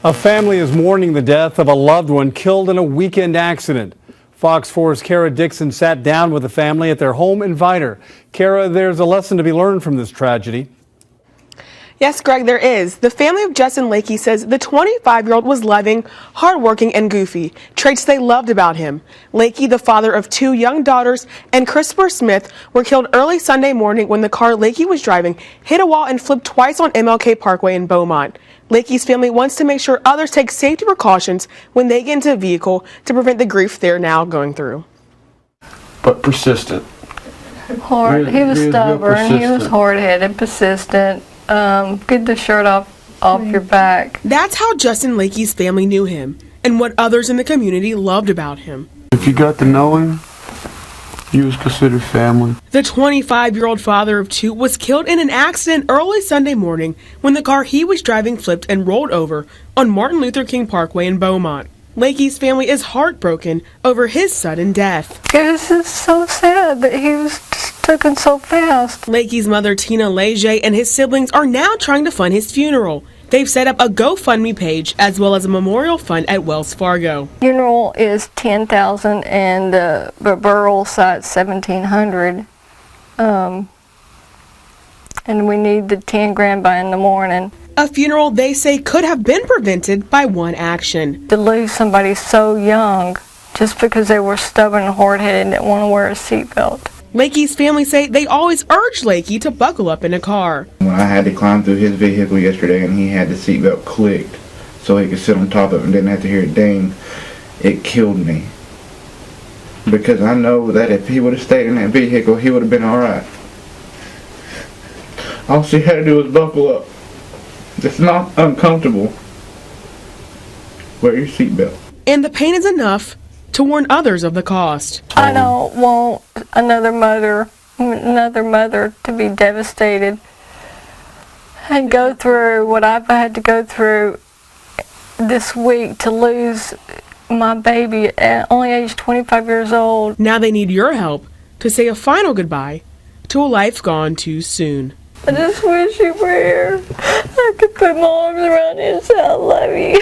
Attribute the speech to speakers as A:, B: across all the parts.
A: A family is mourning the death of a loved one killed in a weekend accident. Fox 4's Kara Dixon sat down with the family at their home in Vidor. Kara, there's a lesson to be learned from this tragedy.
B: Yes, Greg, there is. The family of Justin Lakey says the 25-year-old was loving, hardworking, and goofy, traits they loved about him. Lakey, the father of two young daughters, and Christopher Smith were killed early Sunday morning when the car Lakey was driving hit a wall and flipped twice on MLK Parkway in Beaumont. Lakey's family wants to make sure others take safety precautions when they get into a vehicle to prevent the grief they're now going through.
C: But persistent.
D: He was stubborn, he was hard-headed, persistent. Get the shirt off your back.
B: That's how Justin Lakey's family knew him and what others in the community loved about him.
C: If you got to know him, he was considered family.
B: The 25-year-old father of two was killed in an accident early Sunday morning when the car he was driving flipped and rolled over on Martin Luther King Parkway in Beaumont. Lakey's family is heartbroken over his sudden death.
D: It was so sad that he was just taken so fast.
B: Lakey's mother, Tina Leger, and his siblings are now trying to fund his funeral. They've set up a GoFundMe page as well as a memorial fund at Wells Fargo.
D: Funeral is $10,000 and the burial site's $1,700. And we need the 10 grand by in the morning.
B: A funeral they say could have been prevented by one action.
D: To lose somebody so young just because they were stubborn and hard-headed and didn't want to wear a seatbelt.
B: Lakey's family say they always urged Lakey to buckle up in a car.
E: When I had to climb through his vehicle yesterday and he had the seatbelt clicked so he could sit on top of it and didn't have to hear it ding, it killed me. Because I know that if he would have stayed in that vehicle, he would have been alright. All she had to do was buckle up. It's not uncomfortable. Wear your seatbelt.
B: And the pain is enough to warn others of the cost.
D: I don't want another mother to be devastated and go through what I've had to go through this week to lose my baby at only age 25 years old.
B: Now they need your help to say a final goodbye to a life gone too soon.
D: I just wish you were here. I could put my arms around you and say I love you.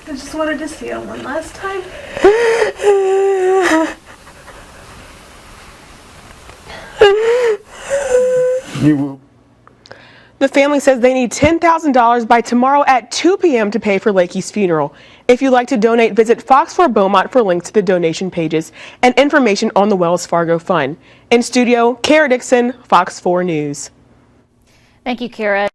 F: I just wanted to see him one last time.
B: The family says they need $10,000 by tomorrow at 2 p.m. to pay for Lakey's funeral. If you'd like to donate, visit Fox 4 Beaumont for links to the donation pages and information on the Wells Fargo Fund. In studio, Kara Dixon, Fox 4 News.
G: Thank you, Kara.